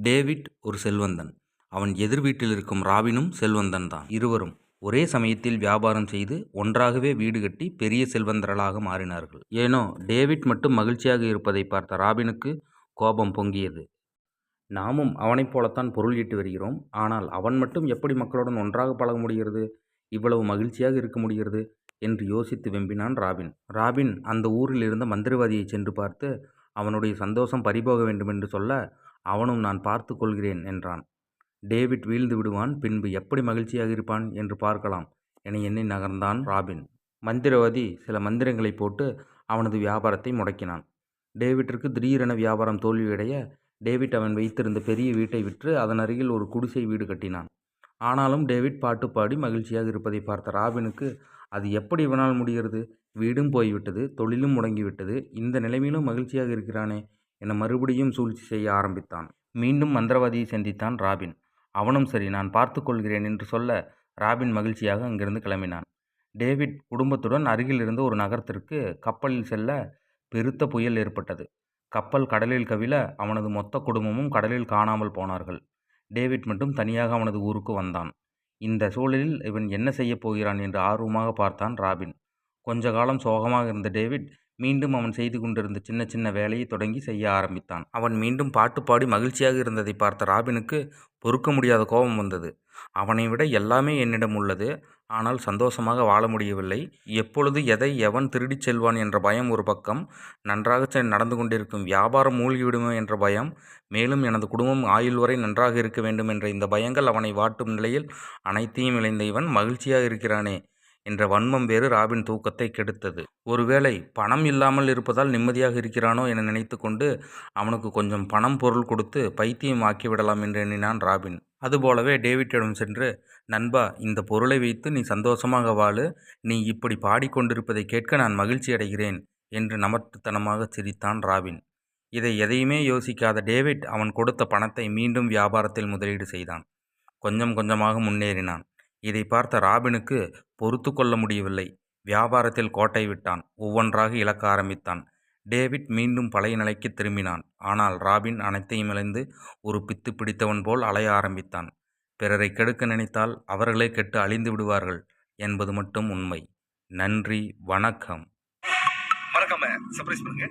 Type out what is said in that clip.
David ஒரு செல்வந்தன். அவன் எதிர் வீட்டில் இருக்கும் ராபினும் செல்வந்தன் தான். இருவரும் ஒரே சமயத்தில் வியாபாரம் செய்து ஒன்றாகவே வீடு கட்டி பெரிய செல்வந்தர்களாக மாறினார்கள். ஏனோ டேவிட் மட்டும் மகிழ்ச்சியாக இருப்பதை பார்த்த ராபினுக்கு கோபம் பொங்கியது. நாமும் அவனைப் போலத்தான் பொருள் ஈட்டி வருகிறோம். ஆனால் அவன் மட்டும் எப்படி மக்களுடன் ஒன்றாக பழக முடிகிறது, இவ்வளவு மகிழ்ச்சியாக இருக்க முடிகிறது என்று யோசித்து வெம்பினான் ராபின். ராபின் அந்த ஊரில் இருந்த மந்திரவாதியை சென்று பார்த்து அவனுடைய சந்தோஷம் பறிபோக வேண்டுமென்று சொல்ல, அவனும் நான் பார்த்து கொள்கிறேன் என்றான். டேவிட் வீழ்ந்து விடுவான், பின்பு எப்படி மகிழ்ச்சியாக இருப்பான் என்று பார்க்கலாம் என எண்ணி நகர்ந்தான் ராபின். மந்திரவாதி சில மந்திரங்களை போட்டு அவனது வியாபாரத்தை முடக்கினான். டேவிட்டிற்கு திடீரென வியாபாரம் தோல்வியடைய டேவிட் அவன் வைத்திருந்த பெரிய வீட்டை விற்று அதன் அருகில் ஒரு குடிசை வீடு கட்டினான். ஆனாலும் டேவிட் பாட்டு பாடி மகிழ்ச்சியாக இருப்பதை பார்த்த ராபினுக்கு அது எப்படி இவனால் முடிகிறது, வீடும் போய்விட்டது, தொழிலும் முடங்கிவிட்டது, இந்த நிலைமையிலும் மகிழ்ச்சியாக இருக்கிறானே என மறுபடியும் சூழ்ச்சி செய்ய ஆரம்பித்தான். மீண்டும் மந்திரவாதியை சந்தித்தான் ராபின். அவனும் சரி, நான் பார்த்து கொள்கிறேன் என்று சொல்ல ராபின் மகிழ்ச்சியாக அங்கிருந்து கிளம்பினான். டேவிட் குடும்பத்துடன் அருகில் இருந்த ஒரு நகரத்திற்கு கப்பலில் செல்ல பெருத்த புயல் ஏற்பட்டது. கப்பல் கடலில் கவிழ அவனது மொத்த குடும்பமும் கடலில் காணாமல் போனார்கள். டேவிட் மட்டும் தனியாக அவனது ஊருக்கு வந்தான். இந்த சூழலில் இவன் என்ன செய்யப் போகிறான் என்று ஆர்வமாக பார்த்தான் ராபின். கொஞ்ச காலம் சோகமாக இருந்த டேவிட் மீண்டும் அவன் செய்து கொண்டிருந்த சின்ன சின்ன வேலையை தொடங்கி செய்ய ஆரம்பித்தான். அவன் மீண்டும் பாட்டு பாடி மகிழ்ச்சியாக இருந்ததை பார்த்த ராபினுக்கு பொறுக்க முடியாத கோபம் வந்தது. அவனை விட எல்லாமே என்னிடம் உள்ளது, ஆனால் சந்தோஷமாக வாழ முடியவில்லை. எப்பொழுது எதை எவன் திருடிச் செல்வான் என்ற பயம் ஒரு பக்கம், நன்றாக நடந்து கொண்டிருக்கும் வியாபாரம் மூழ்கிவிடுமோ என்ற பயம், மேலும் எனது குடும்பம் ஆயுள் வரை நன்றாக இருக்க வேண்டும் என்ற இந்த பயங்கள் அவனை வாட்டும் நிலையில் அனைத்தையும் இழந்த இவன் மகிழ்ச்சியாக இருக்கிறானே என்ற வன்மம் வேறு ராபின் தூக்கத்தை கெடுத்தது. ஒருவேளை பணம் இல்லாமல் இருப்பதால் நிம்மதியாக இருக்கிறானோ என நினைத்து கொண்டு அவனுக்கு கொஞ்சம் பணம் பொருள் கொடுத்து பைத்தியம் ஆக்கிவிடலாம் என்று எண்ணினான் ராபின். அதுபோலவே டேவிட்டிடம் சென்று, நண்பா, இந்த பொருளை வைத்து நீ சந்தோஷமாக வாழு, நீ இப்படி பாடிக்கொண்டிருப்பதை கேட்க நான் மகிழ்ச்சி அடைகிறேன் என்று நமட்டுத்தனமாக சிரித்தான் ராபின். இதை எதையுமே யோசிக்காத டேவிட் அவன் கொடுத்த பணத்தை மீண்டும் வியாபாரத்தில் முதலீடு செய்தான். கொஞ்சம் கொஞ்சமாக முன்னேறினான். இதை பார்த்த ராபினுக்கு பொறுத்து கொள்ள முடியவில்லை. வியாபாரத்தில் கோட்டை விட்டான். ஒவ்வொன்றாக இழக்க ஆரம்பித்தான். டேவிட் மீண்டும் பழைய நிலைக்கு திரும்பினான். ஆனால் ராபின் அனைத்தையும் இழந்து ஒரு பித்து பிடித்தவன் போல் அலைய ஆரம்பித்தான். பிறரை கெடுக்க நினைத்தால் அவர்களே கெட்டு அழிந்து விடுவார்கள் என்பது மட்டும் உண்மை. நன்றி, வணக்கம். மறக்காம சர்ப்ரைஸ் பண்ணுங்க.